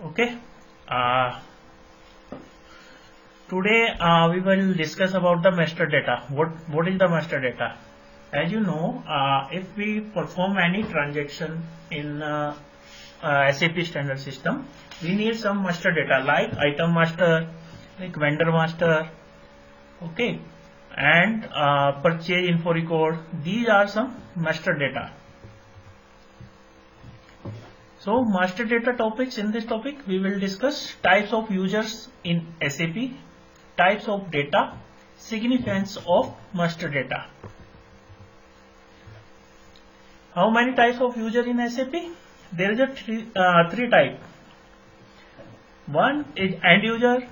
Okay. Uh, Today we will discuss about the master data. What is the master data? As you know, if we perform any transaction in SAP standard system, we need some master data like item master, like vendor master, okay, and purchase info record. These are some master data. So master data topics, in this topic we will discuss types of users in SAP, types of data, significance of master data. How many types of user in SAP? There is a three type. One is end user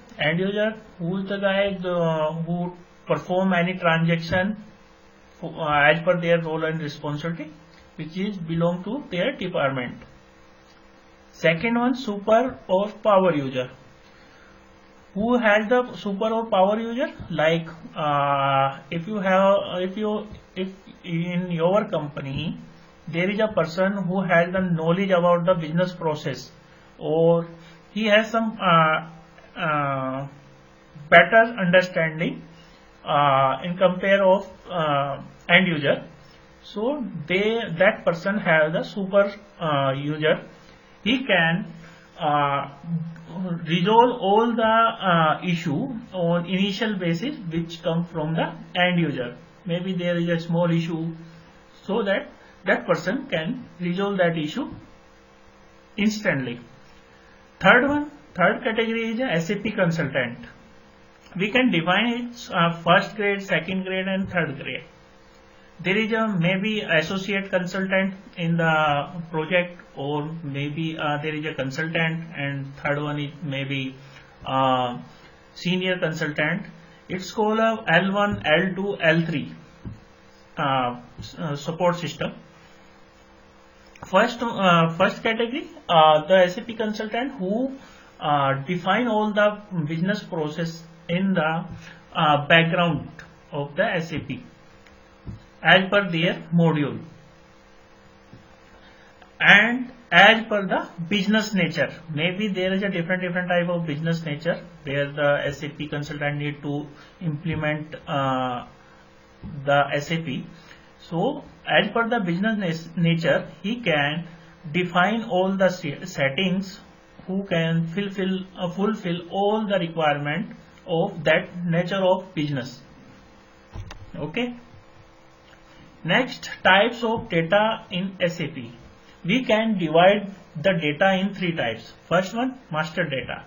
who is the guy who perform any transaction as per their role and responsibility, which is belong to their department. Second one, super or power user. Who has the super or power user? Like if in your company there is a person who has the knowledge about the business process, or he has some better understanding in compare of end user. So that person has the super user. He can resolve all the issue on initial basis which come from the end user. Maybe there is a small issue, so that person can resolve that issue instantly. Third category is a SAP consultant. We can define it first grade, second grade and third grade. There is a maybe associate consultant in the project, or maybe there is a consultant, and third one is maybe senior consultant. It's called a L1, L2, L3 support system. First category, the SAP consultant who define all the business process in the background of the SAP as per their module and as per the business nature. Maybe there is a different type of business nature where the SAP consultant need to implement the SAP. So as per the business nature, he can define all the settings who can fulfill all the requirement of that nature of business. Okay. Next, types of data in SAP. We can divide the data in three types. First one, master data.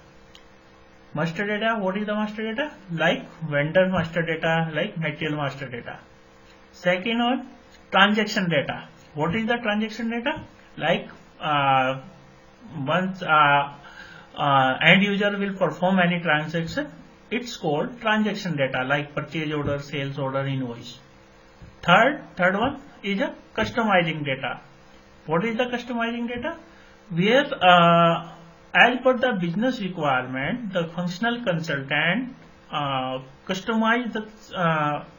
Master data, what is the master data? Like vendor master data, like material master data. Second one, transaction data. What is the transaction data? Like once end user will perform any transaction, it's called transaction data, like purchase order, sales order, invoice. Third one is a customizing data. What is the customizing data? Where as per the business requirement, the functional consultant customize the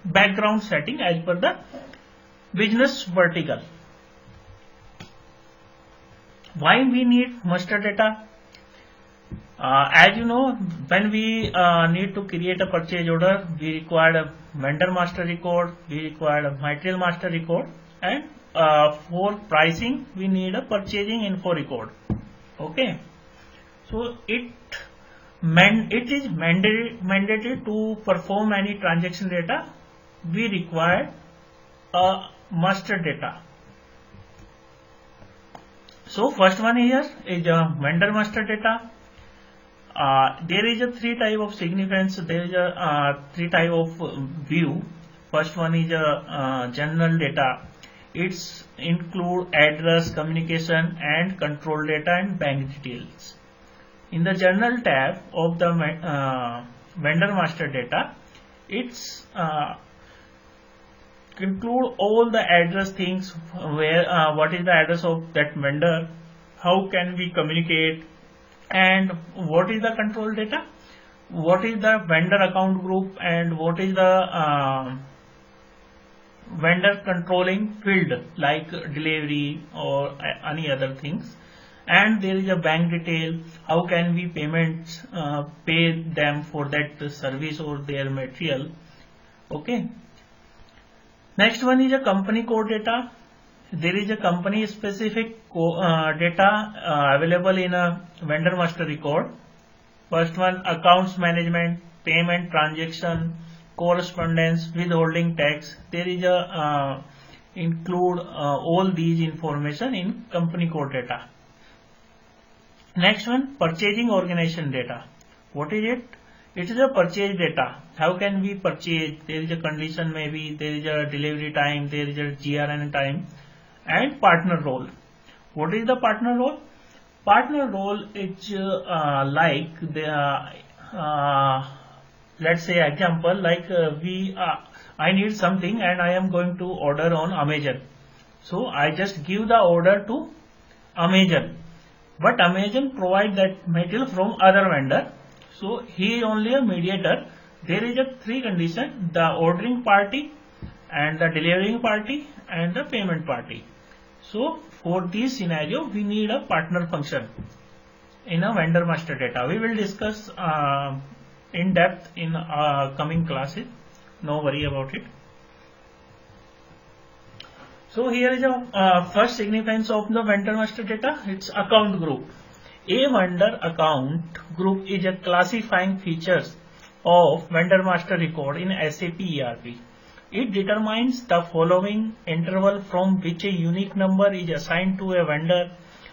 background setting as per the business vertical. Why we need master data? As you know, when we need to create a purchase order, we require a vendor master record, we require a material master record, and for pricing we need a purchasing info record. Okay, so it is mandatory to perform any transaction data. We require a master data. So first one here is a vendor master data. There is a three type of significance. There is a three type of view. First one is a general data. It's include address, communication, and control data and bank details. In the general tab of the vendor master data, it's include all the address things, where what is the address of that vendor, how can we communicate, and what is the control data, what is the vendor account group, and what is the vendor controlling field like delivery or any other things, and there is a bank detail. How can we pay them for that service or their material? Okay. Next one is a company code data. There is a company specific data available in a vendor master record. First one, accounts management, payment transaction, correspondence, withholding tax. There is a include all these information in company code data. Next one, purchasing organization data. What is it? It is a purchase data. How can we purchase? There is a condition, maybe there is a delivery time, there is a GRN time, and partner role. What is the partner role? Partner role is like the let's say example, like I need something and I am going to order on Amazon. So I just give the order to Amazon, but Amazon provide that material from other vendor. So he is only a mediator. There is a three condition: the ordering party, and the delivering party, and the payment party. So for this scenario, we need a partner function in a vendor master data. We will discuss in depth in coming classes. No worry about it. So here is a first significance of the vendor master data. It's account group. A vendor account group is a classifying features of vendor master record in SAP ERP. It determines the following interval from which a unique number is assigned to a vendor,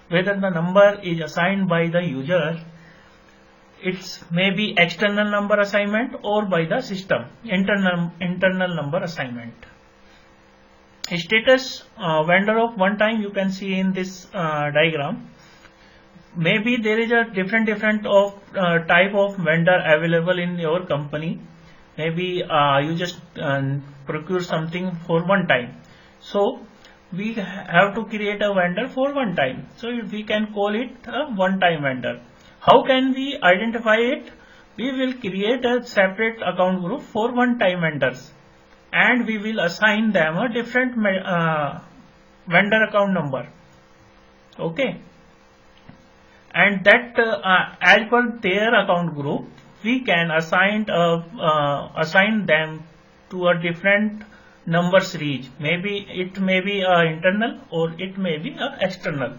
whether the number is assigned by the user, it may be external number assignment, or by the system, internal number assignment. Status vendor of one time, you can see in this diagram. Maybe there is a different of type of vendor available in your company. Maybe you just procure something for one time. So we have to create a vendor for one time. So we can call it a one time vendor. How can we identify it? We will create a separate account group for one time vendors, and we will assign them a different vendor account number. Okay. And that as per their account group, we can assign them to a different number series. Maybe it may be internal or it may be external.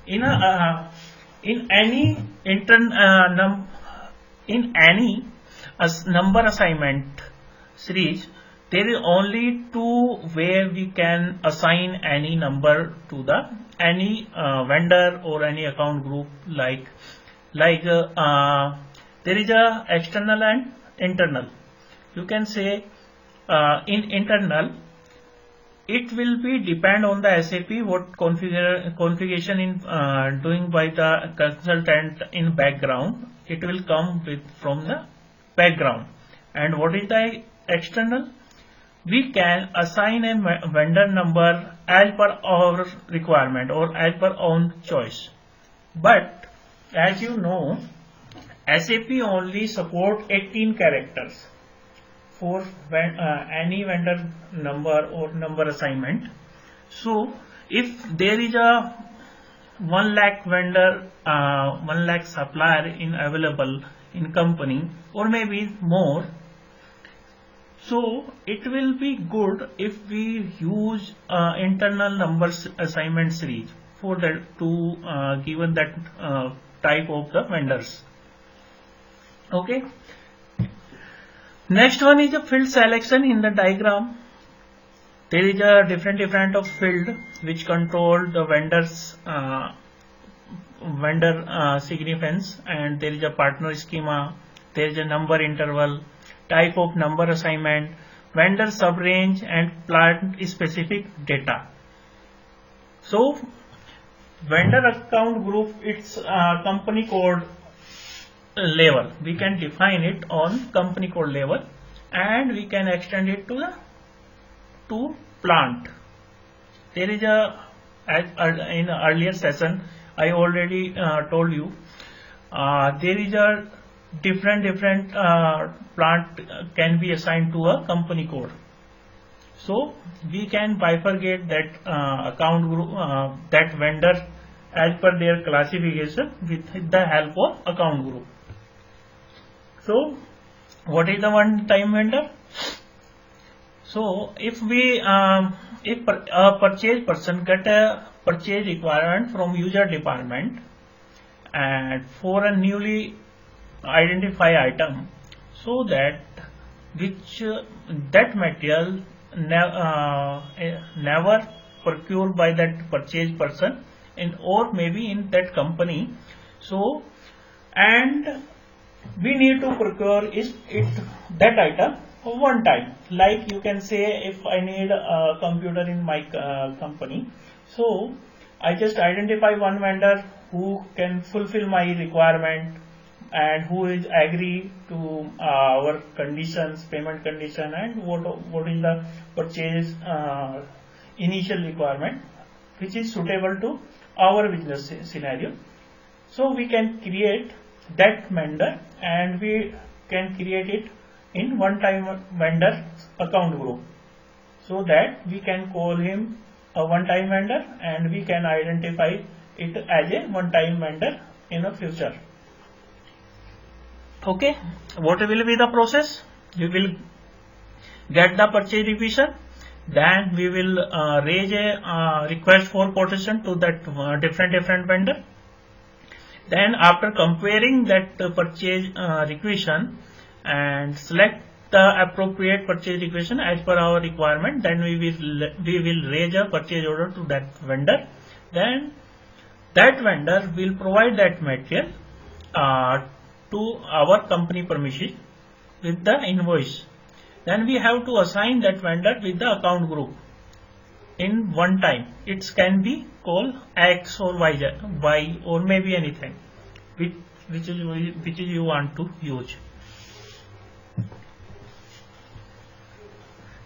In any number assignment series, there is only two where we can assign any number to the any vendor or any account group, like there is a external and internal. You can say in internal, it will be depend on the SAP what configuration in doing by the consultant in background. It will come from the background. And what is the external? We can assign a vendor number as per our requirement or as per own choice. But as you know, SAP only support 18 characters for any vendor number or number assignment. So if there is a 1 lakh vendor, 1 lakh supplier available in company, or maybe more, so it will be good if we use internal numbers assignment series for that to given that type of the vendors. Okay. Next one is a field selection. In the diagram, there is a different of field which control the vendors vendor significance, and there is a partner schema, there is a number interval, type of number assignment, vendor subrange, and plant specific data. So vendor account group, it's company code level. We can define it on company code level, and we can extend it to plant. There is in earlier session I already told you there is a different plant can be assigned to a company code. So we can bifurcate that account group, that vendor as per their classification with the help of account group. So what is the one time vendor? So if a purchase person get a purchase requirement from user department and for a newly identified item, so that which that material never procured by that purchase person or maybe in that company. So and we need to procure that item one time. Like you can say, if I need a computer in my company, so I just identify one vendor who can fulfill my requirement and who is agree to our conditions, payment condition, and what is the purchase initial requirement which is suitable to our business scenario. So we can create that vendor and we can create it in one time vendor account group, so that we can call him a one time vendor and we can identify it as a one time vendor in the future. Okay, what will be the process? We will get the purchase requisition, then we will raise a request for quotation to that different vendor. Then after comparing that purchase requisition and select the appropriate purchase requisition as per our requirement, then we will raise a purchase order to that vendor. Then that vendor will provide that material to our company premises with the invoice. Then we have to assign that vendor with the account group in one time. It can be called X or Y or maybe anything which you want to use.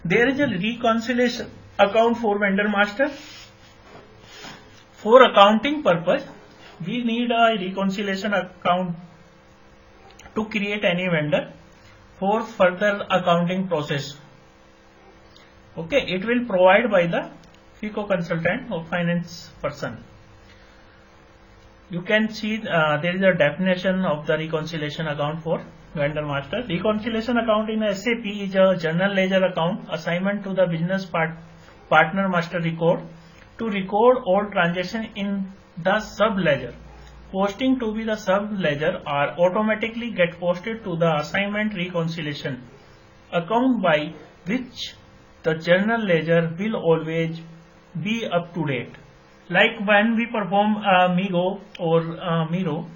There is a reconciliation account for vendor master. For accounting purpose, we need a reconciliation account to create any vendor for further accounting process. Okay, it will provide by the FICO consultant or finance person. You can see there is a definition of the reconciliation account for vendor master. Reconciliation account in SAP is a general ledger account assignment to the business partner master record to record all transactions in the sub ledger. Posting to be the sub ledger are automatically get posted to the assignment reconciliation account, by which the general ledger will always be up to date. Like when we perform MIGO or Miro,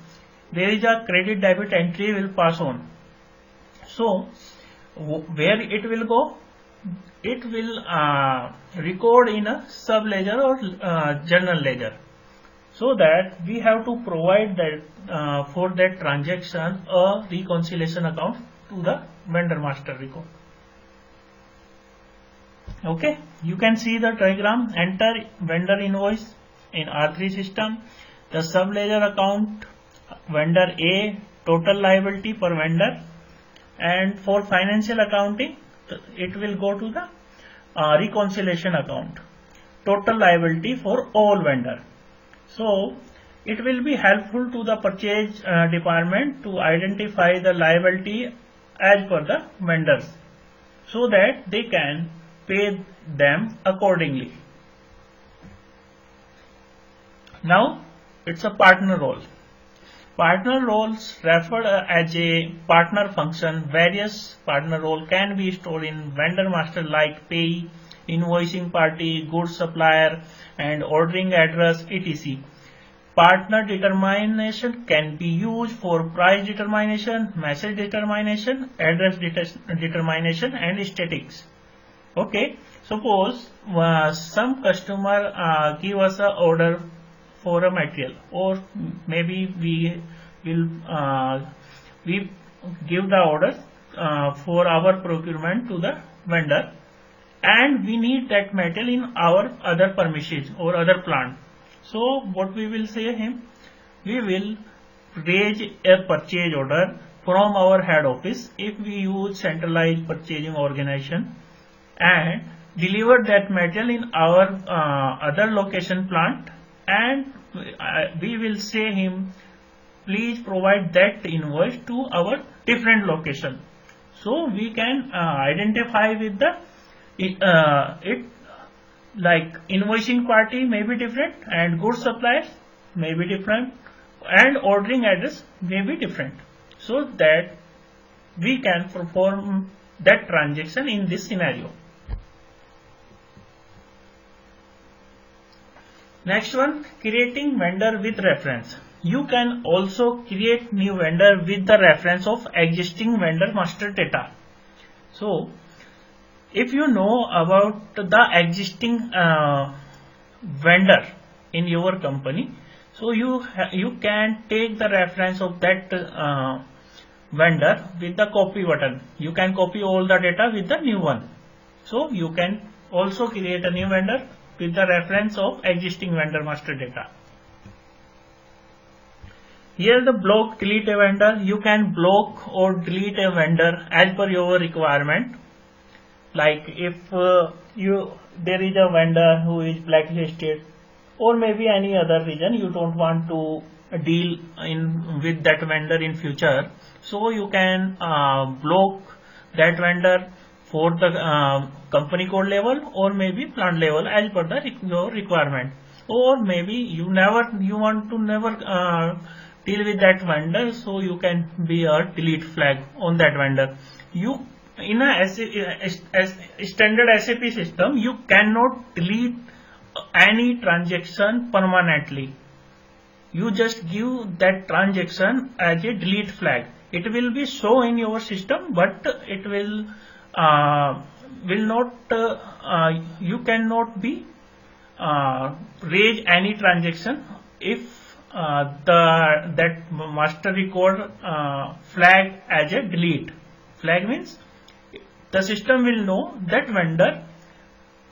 there is a credit debit entry will pass on. So where it will go? It will record in a sub ledger or general ledger. So that we have to provide that for that transaction a reconciliation account to the vendor master record. Okay, you can see the diagram. Enter vendor invoice in R3 system. The sub ledger account vendor A, total liability per vendor, and for financial accounting it will go to the reconciliation account, total liability for all vendor. So it will be helpful to the purchase department to identify the liability as per the vendors, so that they can pay them accordingly. Now it's a partner role. Partner roles referred as a partner function. Various partner role can be stored in vendor master like pay, invoicing party, goods supplier, and ordering address, etc. Partner determination can be used for price determination, message determination, address determination, and statics. Okay, suppose some customer give us a order for a material, or maybe we will we give the order for our procurement to the vendor, and we need that material in our other premises or other plant. So what we will say him, we will raise a purchase order from our head office if we use centralized purchasing organization, and deliver that material in our other location plant, and we will say him, please provide that invoice to our different location. So we can identify with the it like invoicing party may be different and goods suppliers may be different and ordering address may be different, so that we can perform that transaction in this scenario. Next one, creating vendor with reference. You can also create new vendor with the reference of existing vendor master data. So if you know about the existing vendor in your company, so you can take the reference of that vendor with the copy button. You can copy all the data with the new one. So you can also create a new vendor with the reference of existing vendor master data. Here the block delete a vendor. You can block or delete a vendor as per your requirement. Like if there is a vendor who is blacklisted, or maybe any other reason you don't want to deal with that vendor in future, so you can block that vendor for the company code level or maybe plant level as per your requirement. Or maybe you want to never deal with that vendor, so you can be a delete flag on that vendor. In a standard SAP system, you cannot delete any transaction permanently. You just give that transaction as a delete flag. It will be show in your system, but it will not. You cannot be raise any transaction if that master record flag as a delete. Flag means the system will know that vendor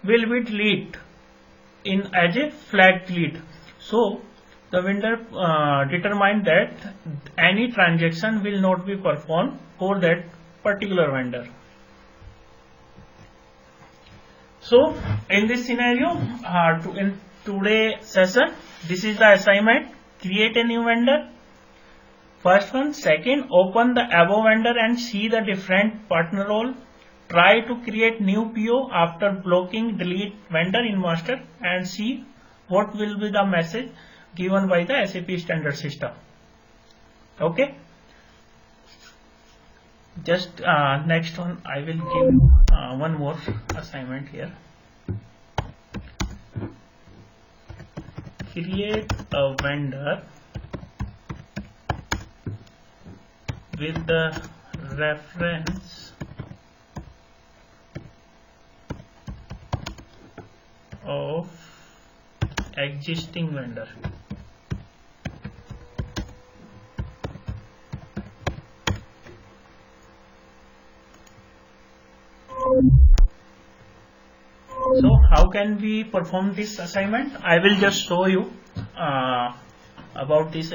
will be delete as a flag delete. So the vendor determined that any transaction will not be performed for that particular vendor. So in this scenario, in today's session, this is the assignment: create a new vendor. First one. Second, open the above vendor and see the different partner role. Try to create new PO after blocking delete vendor in master and see what will be the message given by the SAP standard system. Okay. Just next one, I will give one more assignment here. Create a vendor with the reference of existing vendor. So how can we perform this assignment? I will just show you about this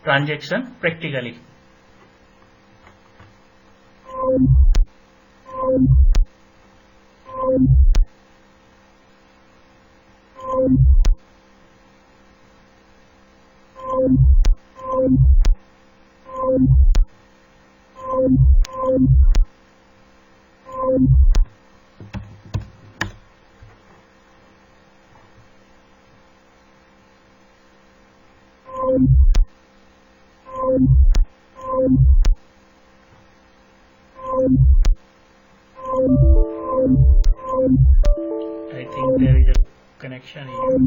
transaction practically. I think there is a connection here.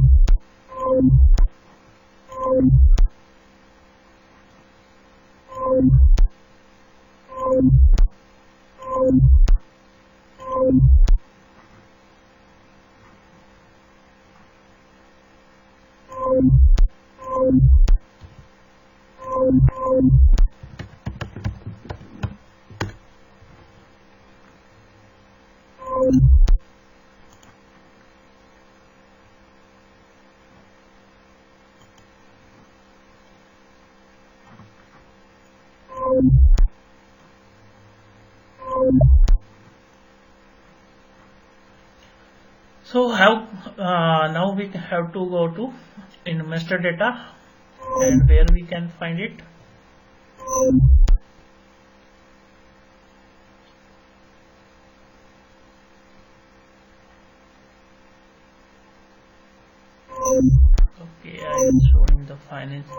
So how now we have to go to in master data, and where we can find it. Okay, I am showing the finance.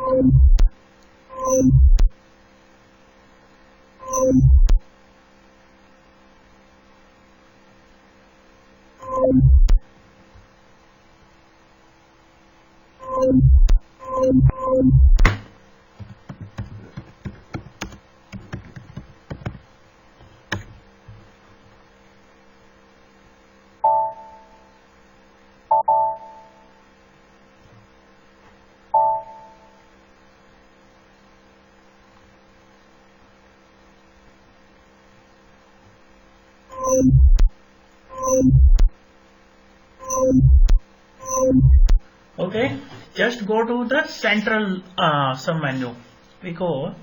Okay, just go to the central sub menu, because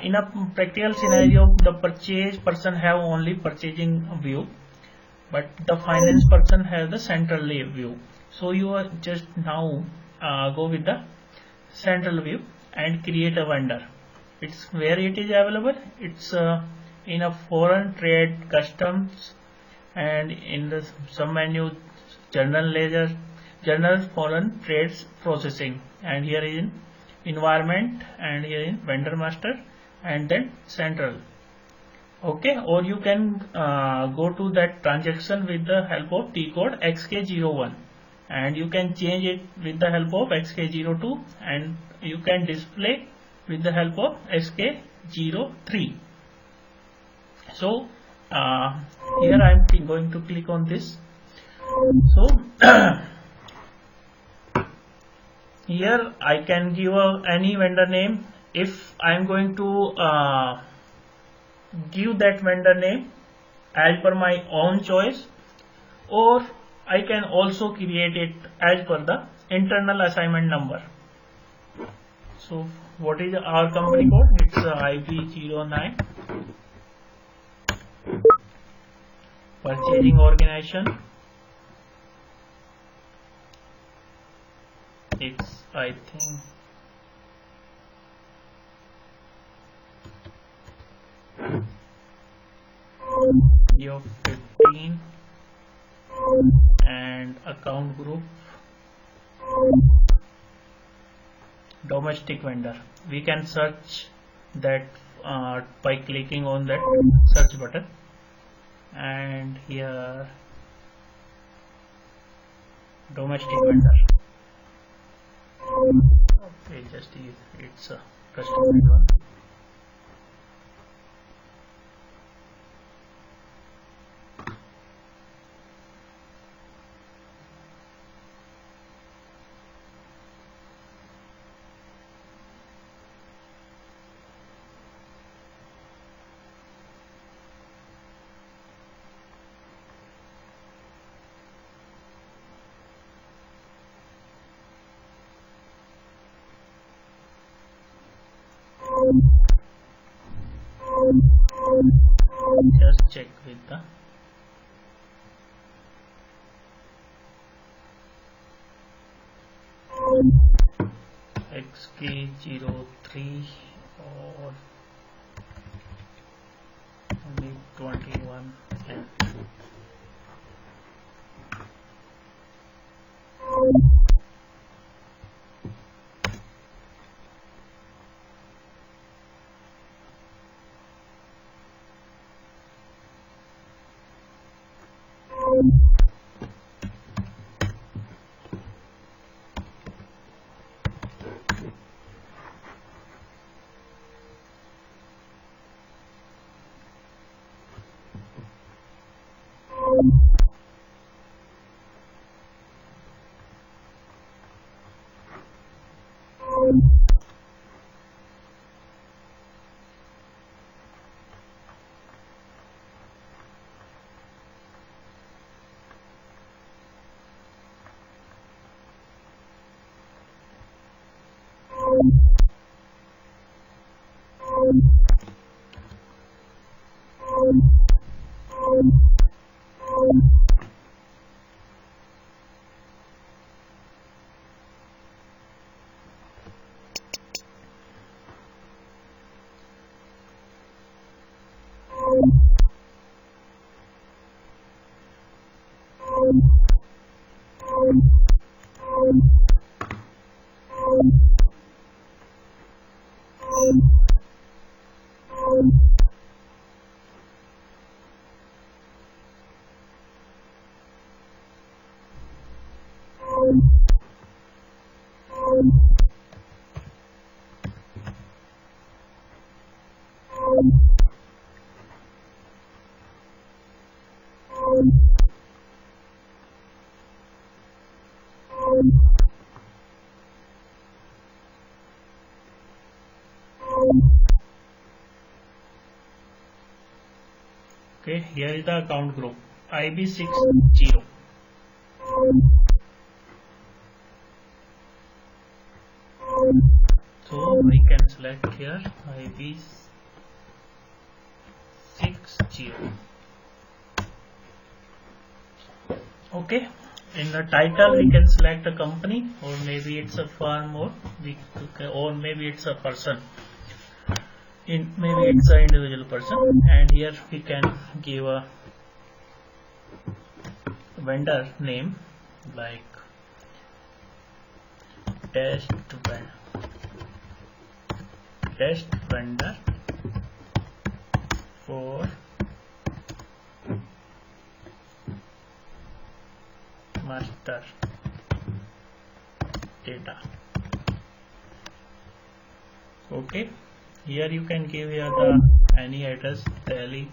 in a practical scenario the purchase person have only purchasing view, but the finance person has the central view. So you are just now go with the central view and create a vendor. It's where it is available. It's in a foreign trade customs, and in the sub menu general ledger, general foreign trades processing, and here is in environment, and here in vendor master, and then central. Okay, or you can go to that transaction with the help of T code XK01, and you can change it with the help of XK02, and you can display with the help of XK03. So here I am going to click on this. So here I can give any vendor name. If I am going to give that vendor name as per my own choice, or I can also create it as per the internal assignment number. So what is our company code? It's IB09. Purchasing organization, it's I think year 15, and account group domestic vendor. We can search that by clicking on that search button, and here domestic vendor. Okay, just it's a customized one. Just check with the XK03 or only 21. Okay, here is the account group IB60. So we can select here IB60. Okay, in the title we can select a company, or maybe it's a firm, or maybe it's a person. Maybe it's an individual person, and here we can give a vendor name like test vendor for master data. Okay, here you can give here the any address, Delhi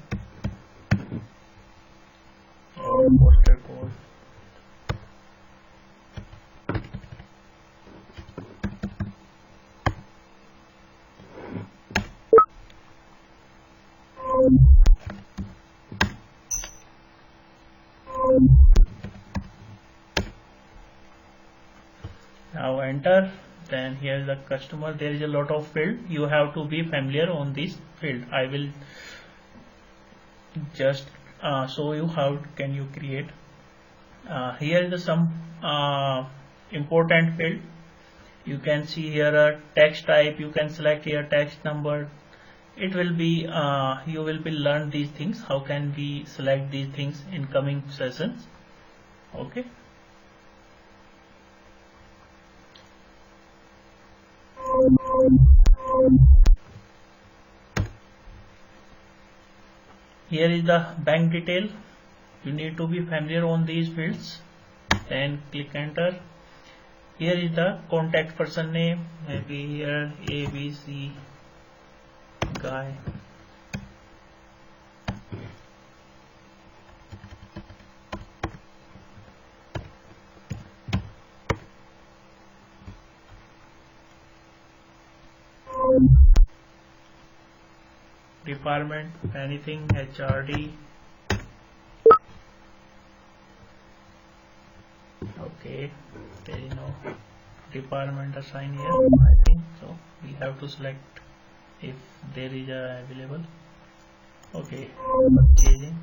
or postal code. Now enter. Then here is the customer. There is a lot of field. You have to be familiar on this field. I will just show you how can you create. Here is some important field. You can see here a text type. You can select here text number. It will be you will be learn these things. How can we select these things in coming sessions? Okay. Here is the bank detail. You need to be familiar on these fields. Then click enter. Here is the contact person name. Maybe here ABC guy. Department, anything, HRD. Okay, there is no department assigned here, I think so. We have to select if there is a available. Okay, purchasing.